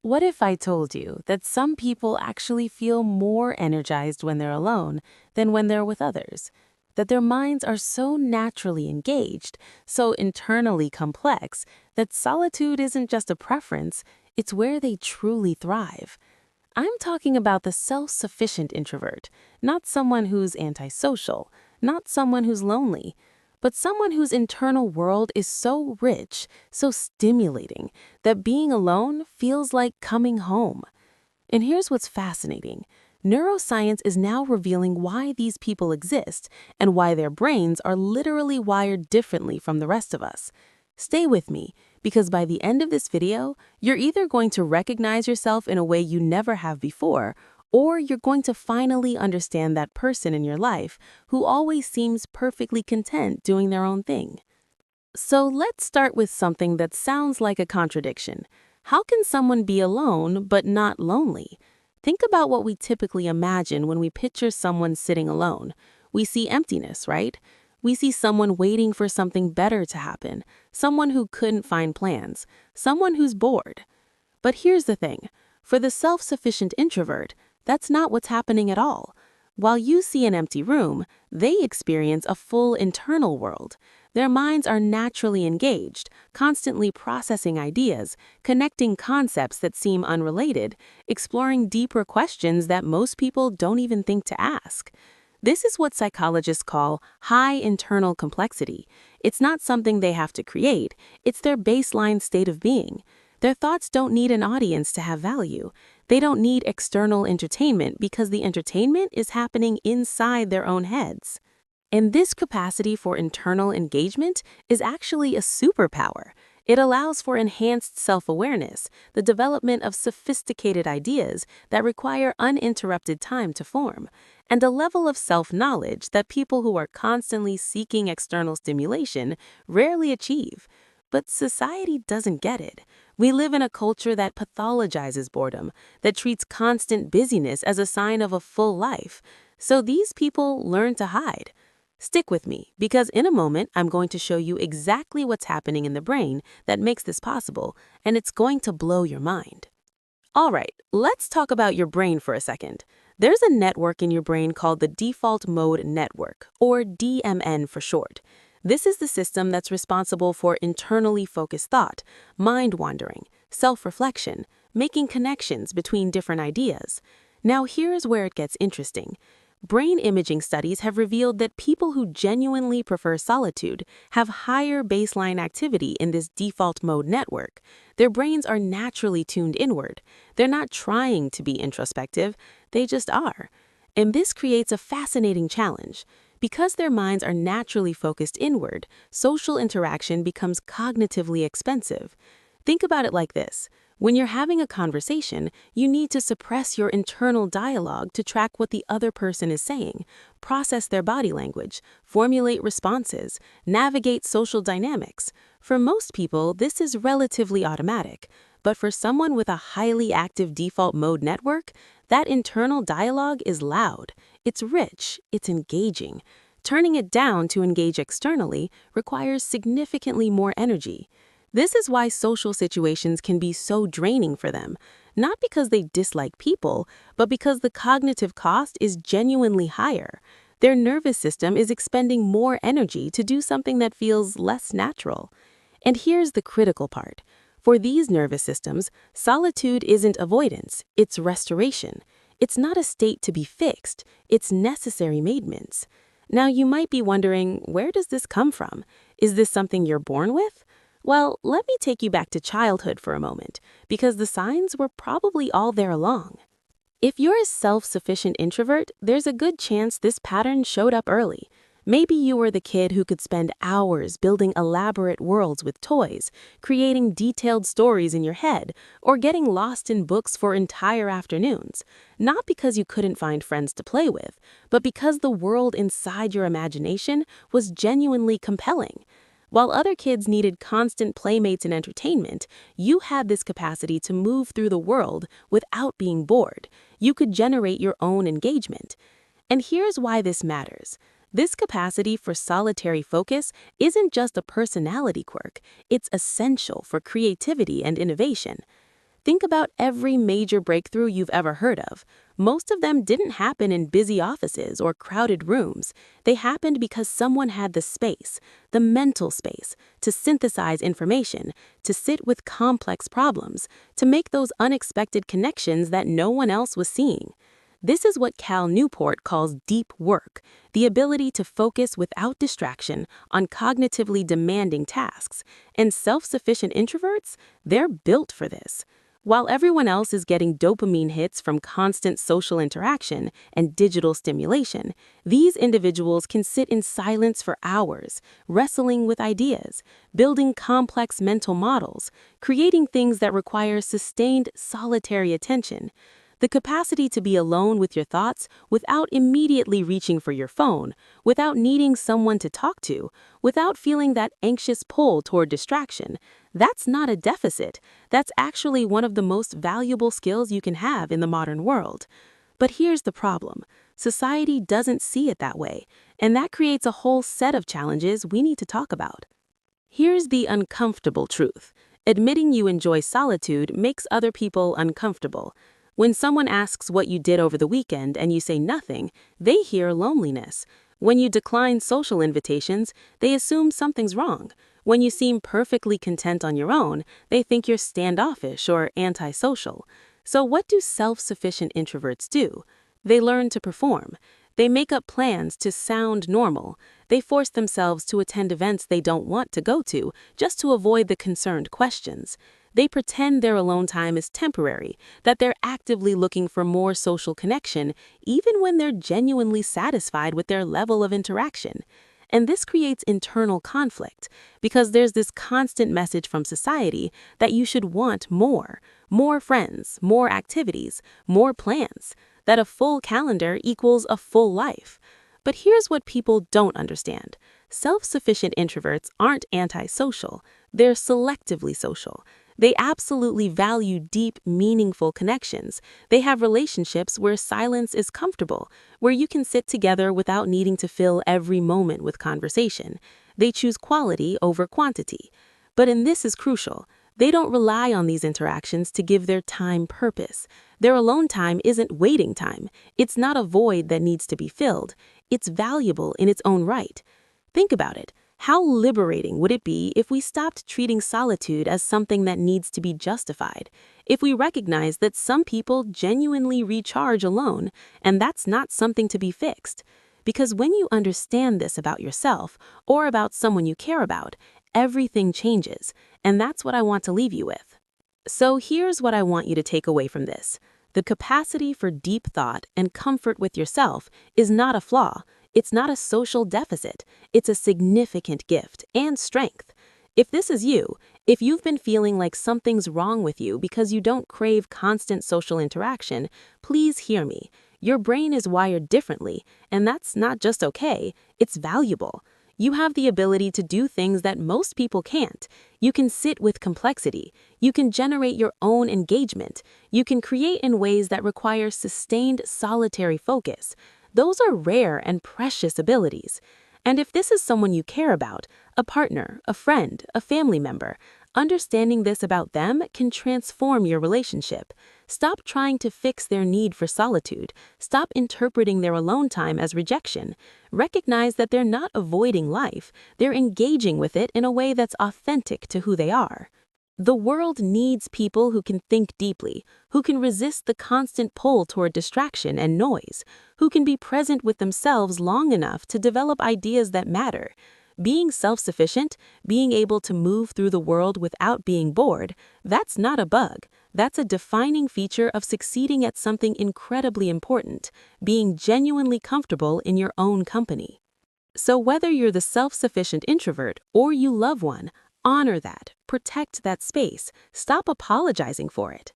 What if I told you that some people actually feel more energized when they're alone than when they're with others? That their minds are so naturally engaged, so internally complex, that solitude isn't just a preference, it's where they truly thrive. I'm talking about the self-sufficient introvert, not someone who's antisocial, not someone who's lonely, but someone whose internal world is so rich, so stimulating, that being alone feels like coming home. And here's what's fascinating. Neuroscience is now revealing why these people exist and why their brains are literally wired differently from the rest of us. Stay with me, because by the end of this video, you're either going to recognize yourself in a way you never have before, or you're going to finally understand that person in your life who always seems perfectly content doing their own thing. So let's start with something that sounds like a contradiction. How can someone be alone but not lonely? Think about what we typically imagine when we picture someone sitting alone. We see emptiness, right? We see someone waiting for something better to happen, someone who couldn't find plans, someone who's bored. But here's the thing. For the self-sufficient introvert, that's not what's happening at all. While you see an empty room, they experience a full internal world. Their minds are naturally engaged, constantly processing ideas, connecting concepts that seem unrelated, exploring deeper questions that most people don't even think to ask. This is what psychologists call high internal complexity. It's not something they have to create, it's their baseline state of being. Their thoughts don't need an audience to have value. They don't need external entertainment because the entertainment is happening inside their own heads. And this capacity for internal engagement is actually a superpower. It allows for enhanced self-awareness, the development of sophisticated ideas that require uninterrupted time to form, and a level of self-knowledge that people who are constantly seeking external stimulation rarely achieve. But society doesn't get it. We live in a culture that pathologizes boredom, that treats constant busyness as a sign of a full life. So these people learn to hide. Stick with me, because in a moment, I'm going to show you exactly what's happening in the brain that makes this possible, and it's going to blow your mind. All right, let's talk about your brain for a second. There's a network in your brain called the default mode network, or DMN for short. This is the system that's responsible for internally focused thought, mind wandering, self-reflection, making connections between different ideas. Now here's where it gets interesting. Brain imaging studies have revealed that people who genuinely prefer solitude have higher baseline activity in this default mode network. Their brains are naturally tuned inward. They're not trying to be introspective, they just are. And this creates a fascinating challenge. Because their minds are naturally focused inward, social interaction becomes cognitively expensive. Think about it like this. When you're having a conversation, you need to suppress your internal dialogue to track what the other person is saying, process their body language, formulate responses, navigate social dynamics. For most people, this is relatively automatic. But for someone with a highly active default mode network, that internal dialogue is loud. It's rich, it's engaging. Turning it down to engage externally requires significantly more energy. This is why social situations can be so draining for them, not because they dislike people, but because the cognitive cost is genuinely higher. Their nervous system is expending more energy to do something that feels less natural. And here's the critical part. For these nervous systems, solitude isn't avoidance, it's restoration. It's not a state to be fixed, it's necessary maintenance. Now you might be wondering, where does this come from? Is this something you're born with? Well, let me take you back to childhood for a moment, because the signs were probably all there along. If you're a self-sufficient introvert, there's a good chance this pattern showed up early. Maybe you were the kid who could spend hours building elaborate worlds with toys, creating detailed stories in your head, or getting lost in books for entire afternoons. Not because you couldn't find friends to play with, but because the world inside your imagination was genuinely compelling. While other kids needed constant playmates and entertainment, you had this capacity to move through the world without being bored. You could generate your own engagement. And here's why this matters. This capacity for solitary focus isn't just a personality quirk, it's essential for creativity and innovation. Think about every major breakthrough you've ever heard of. Most of them didn't happen in busy offices or crowded rooms. They happened because someone had the space, the mental space, to synthesize information, to sit with complex problems, to make those unexpected connections that no one else was seeing. This is what Cal Newport calls deep work, the ability to focus without distraction on cognitively demanding tasks. And self-sufficient introverts, they're built for this. While everyone else is getting dopamine hits from constant social interaction and digital stimulation, these individuals can sit in silence for hours, wrestling with ideas, building complex mental models, creating things that require sustained solitary attention. The capacity to be alone with your thoughts without immediately reaching for your phone, without needing someone to talk to, without feeling that anxious pull toward distraction, that's not a deficit. That's actually one of the most valuable skills you can have in the modern world. But here's the problem. Society doesn't see it that way, and that creates a whole set of challenges we need to talk about. Here's the uncomfortable truth. Admitting you enjoy solitude makes other people uncomfortable. When someone asks what you did over the weekend and you say nothing, they hear loneliness. When you decline social invitations, they assume something's wrong. When you seem perfectly content on your own, they think you're standoffish or antisocial. So what do self-sufficient introverts do? They learn to perform. They make up plans to sound normal. They force themselves to attend events they don't want to go to, just to avoid the concerned questions. They pretend their alone time is temporary, that they're actively looking for more social connection, even when they're genuinely satisfied with their level of interaction. And this creates internal conflict, because there's this constant message from society that you should want more friends, more activities, more plans, that a full calendar equals a full life. But here's what people don't understand. Self-sufficient introverts aren't antisocial, they're selectively social. They absolutely value deep, meaningful connections. They have relationships where silence is comfortable, where you can sit together without needing to fill every moment with conversation. They choose quality over quantity. But and this is crucial, they don't rely on these interactions to give their time purpose. Their alone time isn't waiting time. It's not a void that needs to be filled. It's valuable in its own right. Think about it. How liberating would it be if we stopped treating solitude as something that needs to be justified? If we recognize that some people genuinely recharge alone, and that's not something to be fixed? Because when you understand this about yourself, or about someone you care about, everything changes, and that's what I want to leave you with. So here's what I want you to take away from this. The capacity for deep thought and comfort with yourself is not a flaw. It's not a social deficit. It's a significant gift and strength. If this is you, if you've been feeling like something's wrong with you because you don't crave constant social interaction, please hear me. Your brain is wired differently, and that's not just okay, it's valuable. You have the ability to do things that most people can't. You can sit with complexity. You can generate your own engagement. You can create in ways that require sustained solitary focus. Those are rare and precious abilities. And if this is someone you care about, a partner, a friend, a family member, understanding this about them can transform your relationship. Stop trying to fix their need for solitude. Stop interpreting their alone time as rejection. Recognize that they're not avoiding life. They're engaging with it in a way that's authentic to who they are. The world needs people who can think deeply, who can resist the constant pull toward distraction and noise, who can be present with themselves long enough to develop ideas that matter. Being self-sufficient, being able to move through the world without being bored, that's not a bug. That's a defining feature of succeeding at something incredibly important, being genuinely comfortable in your own company. So whether you're the self-sufficient introvert or you love one, honor that, protect that space, stop apologizing for it.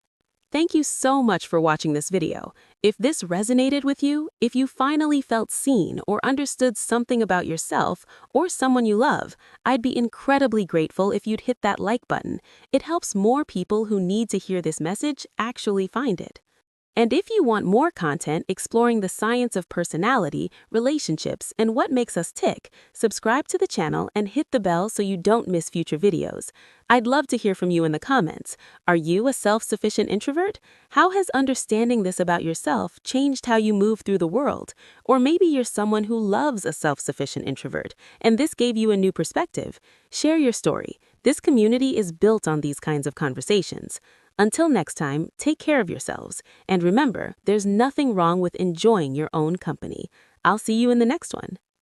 Thank you so much for watching this video. If this resonated with you, if you finally felt seen or understood something about yourself or someone you love, I'd be incredibly grateful if you'd hit that like button. It helps more people who need to hear this message actually find it. And if you want more content exploring the science of personality, relationships, and what makes us tick, subscribe to the channel and hit the bell so you don't miss future videos. I'd love to hear from you in the comments. Are you a self-sufficient introvert? How has understanding this about yourself changed how you move through the world? Or maybe you're someone who loves a self-sufficient introvert, and this gave you a new perspective. Share your story. This community is built on these kinds of conversations. Until next time, take care of yourselves. And remember, there's nothing wrong with enjoying your own company. I'll see you in the next one.